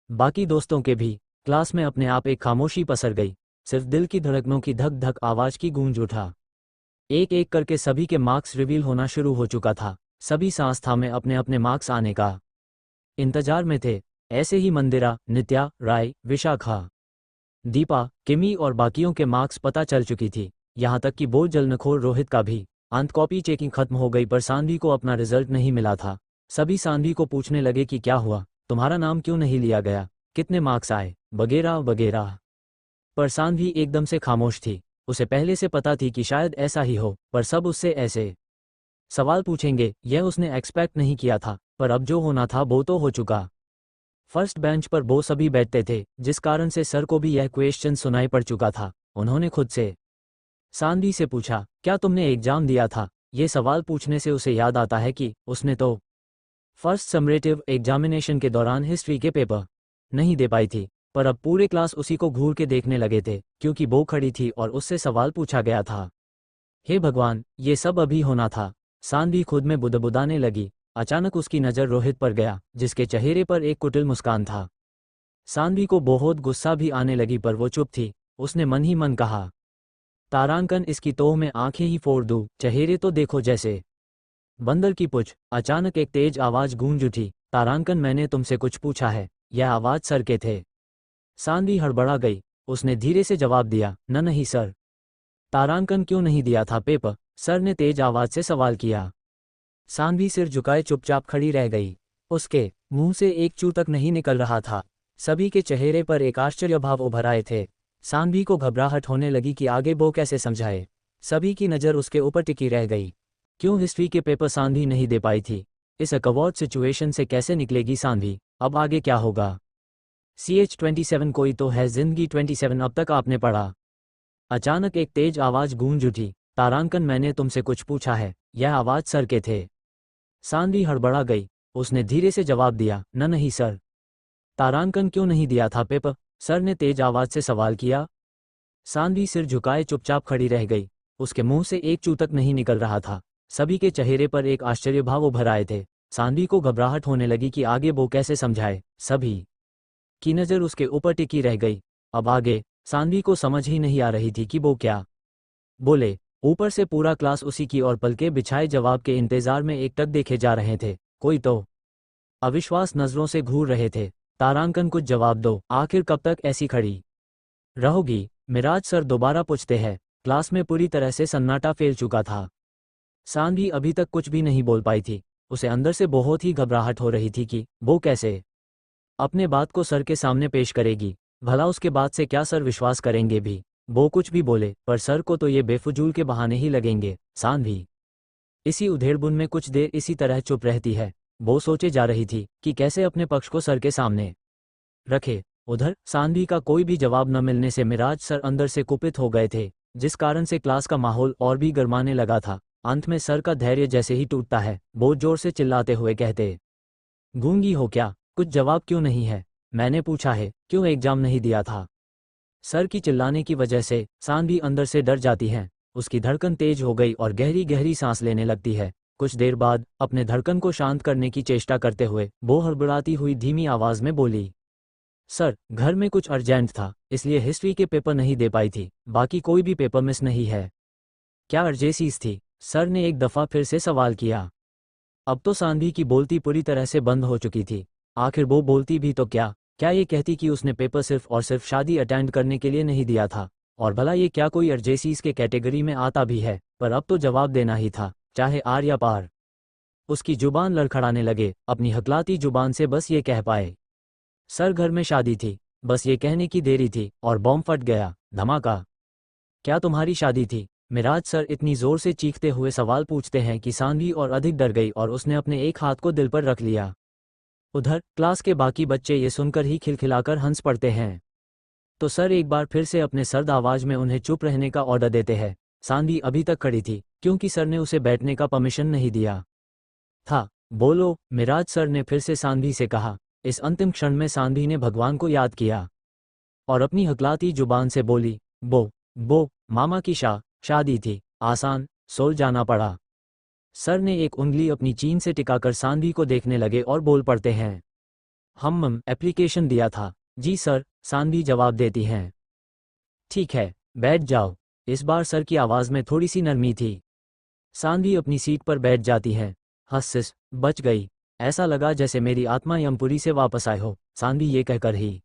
बाकी दोस्तों के भी। क्लास में अपने आप एक खामोशी पसर गई। सिर्फ दिल की धड़कनों की धक धक आवाज की गूंज उठा। एक एक करके सभी के मार्क्स रिवील होना शुरू हो चुका था। सभी संस्था में अपने अपने मार्क्स आने का इंतजार में थे। ऐसे ही मंदिरा, नित्या, राय, विशाखा, दीपा, किमी और बाकियों के मार्क्स पता चल चुकी थी। यहाँ तक कि बोल जलनखोर रोहित का भी। अंत कॉपी चेकिंग खत्म हो गई, पर सांधी को अपना रिजल्ट नहीं मिला था। सभी सांधी को पूछने लगे कि क्या हुआ, तुम्हारा नाम क्यों नहीं लिया गया, कितने मार्क्स आए, वगैरह वगैरह। पर सांधी एकदम से खामोश थी। उसे पहले से पता थी कि शायद ऐसा ही हो, पर सब उससे ऐसे सवाल पूछेंगे यह उसने एक्सपेक्ट नहीं किया था। पर अब जो होना था वो तो हो चुका। फर्स्ट बेंच पर वो सभी बैठते थे, जिस कारण से सर को भी यह क्वेश्चन सुनाई पड़ चुका था। उन्होंने खुद से सांधी से पूछा, क्या तुमने एग्जाम दिया था? ये सवाल पूछने से उसे याद आता है कि उसने तो फर्स्ट समरेटिव एग्जामिनेशन के दौरान हिस्ट्री के पेपर नहीं दे पाई थी, पर अब पूरे क्लास उसी को घूर के देखने लगे थे क्योंकि वो खड़ी थी और उससे सवाल पूछा गया था। हे भगवान, ये सब अभी होना था। सान्वी खुद में बुदबुदाने लगी। अचानक उसकी नज़र रोहित पर गया, जिसके चेहरे पर एक कुटिल मुस्कान था। सान्वी को बहुत गुस्सा भी आने लगी, पर वो चुप थी। उसने मन ही मन कहा, तारांकन, इसकी तोह में आंखें ही फोड़ दूं, चेहरे तो देखो जैसे बंदर की पूंछ। अचानक एक तेज आवाज गूंज उठी, तारांकन, मैंने तुमसे कुछ पूछा है। यह आवाज सर के थे। सान्वी हड़बड़ा गई। उसने धीरे से जवाब दिया, नहीं सर। तारांकन, क्यों नहीं दिया था पेपर? सर ने तेज आवाज से सवाल किया। सान्वी सिर झुकाए चुपचाप खड़ी रह गई। उसके मुंह से एक चू तक नहीं निकल रहा था। सभी के चेहरे पर एक आश्चर्य भाव उभर आए थे। सान्वी को घबराहट होने लगी कि आगे वो कैसे समझाए। सभी की नज़र उसके ऊपर टिकी रह गई। क्यों हिस्ट्री के पेपर सान्वी नहीं दे पाई थी? इस अकवर्ड सिचुएशन से कैसे निकलेगी सान्वी? अब आगे क्या होगा? CH-27 कोई तो है जिंदगी 27 अब तक आपने पढ़ा। अचानक एक तेज आवाज गूंज उठी, तारांकन, मैंने तुमसे कुछ पूछा है। यह आवाज सर के थे। सान्वी हड़बड़ा गई। उसने धीरे से जवाब दिया, नहीं सर। तारांकन, क्यों नहीं दिया था पेपर? सर ने तेज आवाज से सवाल किया। सान्वी सिर झुकाए चुपचाप खड़ी रह गई। उसके मुंह से एक चू तक नहीं निकल रहा था। सभी के चेहरे पर एक आश्चर्य भाव उभर आए थे। सान्वी को घबराहट होने लगी कि आगे वो कैसे समझाए। सभी की नज़र उसके ऊपर टिकी रह गई। अब आगे सान्वी को समझ ही नहीं आ रही थी कि वो क्या बोले। ऊपर से पूरा क्लास उसी की और पलके बिछाए जवाब के इंतजार में एकटक देखे जा रहे थे। कोई तो अविश्वास नजरों से घूर रहे थे। तारांकन, कुछ जवाब दो, आखिर कब तक ऐसी खड़ी रहोगी? मिराज सर दोबारा पूछते हैं। क्लास में पूरी तरह से सन्नाटा फैल चुका था। सान्वी अभी तक कुछ भी नहीं बोल पाई थी। उसे अंदर से बहुत ही घबराहट हो रही थी कि वो कैसे अपने बात को सर के सामने पेश करेगी। भला उसके बाद से क्या सर विश्वास करेंगे भी? वो कुछ भी बोले, पर सर को तो ये बेफजूल के बहाने ही लगेंगे। सान्वी इसी उधेड़बुन में कुछ देर इसी तरह चुप रहती है। वो सोचे जा रही थी कि कैसे अपने पक्ष को सर के सामने रखे। उधर सान्वी का कोई भी जवाब न मिलने से मिराज सर अंदर से कुपित हो गए थे, जिस कारण से क्लास का माहौल और भी गर्माने लगा था। अंत में सर का धैर्य जैसे ही टूटता है, बहुत जोर से चिल्लाते हुए कहते, गूंगी हो क्या? कुछ जवाब क्यों नहीं है? मैंने पूछा है, क्यों एग्जाम नहीं दिया था? सर की चिल्लाने की वजह से सान्वी अंदर से डर जाती है। उसकी धड़कन तेज हो गई और गहरी गहरी सांस लेने लगती है। कुछ देर बाद अपने धड़कन को शांत करने की चेष्टा करते हुए वो हड़बड़ाती हुई धीमी आवाज में बोली, सर, घर में कुछ अर्जेंट था, इसलिए हिस्ट्री के पेपर नहीं दे पाई थी। बाकी कोई भी पेपर मिस नहीं है। क्या अर्जेंसीज थी? सर ने एक दफ़ा फिर से सवाल किया। अब तो सान्वी की बोलती पूरी तरह से बंद हो चुकी थी। आखिर वो बोलती भी तो क्या ये कहती कि उसने पेपर सिर्फ और सिर्फ शादी अटेंड करने के लिए नहीं दिया था? और भला ये क्या कोई अर्जेसीज के कैटेगरी में आता भी है? पर अब तो जवाब देना ही था, चाहे आर या पार। उसकी जुबान लड़खड़ाने लगे। अपनी हकलाती जुबान से बस ये कह पाए, सर, घर में शादी थी। बस ये कहने की देरी थी और बॉम्ब फट गया। धमाका। क्या तुम्हारी शादी थी? मिराज सर इतनी जोर से चीखते हुए सवाल पूछते हैं कि सान्वी और अधिक डर गई और उसने अपने एक हाथ को दिल पर रख लिया। उधर क्लास के बाकी बच्चे ये सुनकर ही खिलखिलाकर हंस पड़ते हैं। तो सर एक बार फिर से अपने सर्द आवाज में उन्हें चुप रहने का ऑर्डर देते हैं। सान्वी अभी तक खड़ी थी क्योंकि सर ने उसे बैठने का परमिशन नहीं दिया था। बोलो, मिराज सर ने फिर से सान्वी से कहा। इस अंतिम क्षण में सान्वी ने भगवान को याद किया और अपनी हकलाती जुबान से बोली, वो मामा की शादी थी। आसान, सोल जाना पड़ा। सर ने एक उंगली अपनी चीन से टिकाकर सान्वी को देखने लगे और बोल पड़ते हैं, हम एप्लीकेशन दिया था। जी सर, सान्वी जवाब देती हैं। ठीक है, बैठ जाओ। इस बार सर की आवाज़ में थोड़ी सी नरमी थी। सान्वी अपनी सीट पर बैठ जाती हैं। हस्स, बच गई। ऐसा लगा जैसे मेरी आत्मा यमपुरी से वापस आए हो। सान्वी ये कहकर ही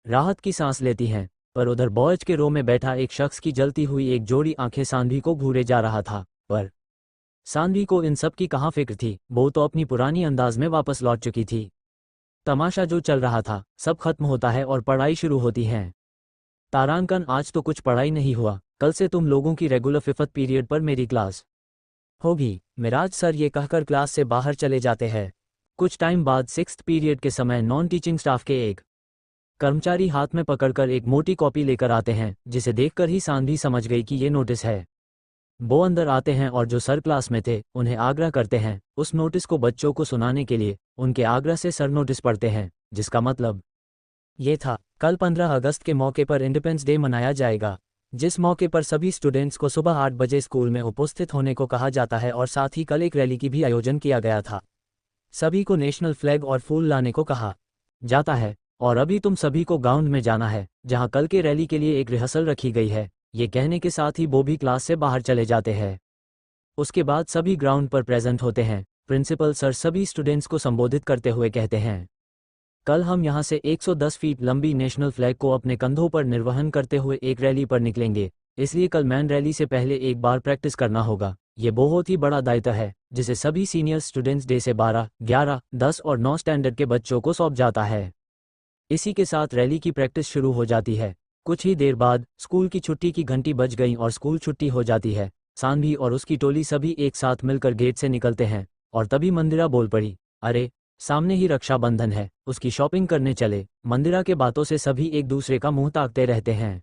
राहत की सांस लेती हैं। पर उधर बॉयज के रो में बैठा एक शख्स की जलती हुई एक जोड़ी आंखें सान्वी को घूरे जा रहा था। पर सान्वी को इन सब की कहाँ फिक्र थी। वो तो अपनी पुरानी अंदाज में वापस लौट चुकी थी। तमाशा जो चल रहा था सब खत्म होता है और पढ़ाई शुरू होती है। तारांकन, आज तो कुछ पढ़ाई नहीं हुआ। कल से तुम लोगों की रेगुलर फिफ्थ पीरियड पर मेरी क्लास होगी। मिराज सर ये कहकर क्लास से बाहर चले जाते हैं। कुछ टाइम बाद सिक्स्थ पीरियड के समय नॉन टीचिंग स्टाफ के एक कर्मचारी हाथ में पकड़कर एक मोटी कॉपी लेकर आते हैं, जिसे देखकर ही सान्वी समझ गई कि ये नोटिस है। वो अंदर आते हैं और जो सर क्लास में थे उन्हें आग्रह करते हैं। उस नोटिस को बच्चों को सुनाने के लिए उनके आग्रह से सर नोटिस पढ़ते हैं, जिसका मतलब ये था, कल 15 अगस्त के मौके पर इंडिपेंडेंस डे मनाया जाएगा, जिस मौके पर सभी स्टूडेंट्स को सुबह 8 बजे स्कूल में उपस्थित होने को कहा जाता है और साथ ही कल एक रैली की भी आयोजन किया गया था। सभी को नेशनल फ्लैग और फूल लाने को कहा जाता है और अभी तुम सभी को ग्राउंड में जाना है, जहां कल के रैली के लिए एक रिहर्सल रखी गई है। ये कहने के साथ ही वो भी क्लास से बाहर चले जाते हैं। उसके बाद सभी ग्राउंड पर प्रेजेंट होते हैं। प्रिंसिपल सर सभी स्टूडेंट्स को संबोधित करते हुए कहते हैं, कल हम यहाँ से 110 फीट लंबी नेशनल फ्लैग को अपने कंधों पर निर्वहन करते हुए एक रैली पर निकलेंगे, इसलिए कल मैन रैली से पहले एक बार प्रैक्टिस करना होगा। ये बहुत ही बड़ा दायित्व है जिसे सभी सीनियर स्टूडेंट्स डे से 12, 11, 10 और 9 स्टैंडर्ड के बच्चों को सौंप जाता है। इसी के साथ रैली की प्रैक्टिस शुरू हो जाती है। कुछ ही देर बाद स्कूल की छुट्टी की घंटी बज गई और स्कूल छुट्टी हो जाती है। सान्वी और उसकी टोली सभी एक साथ मिलकर गेट से निकलते हैं और तभी मंदिरा बोल पड़ी, अरे सामने ही रक्षाबंधन है, उसकी शॉपिंग करने चले। मंदिरा के बातों से सभी एक दूसरे का मुंह ताकते रहते हैं।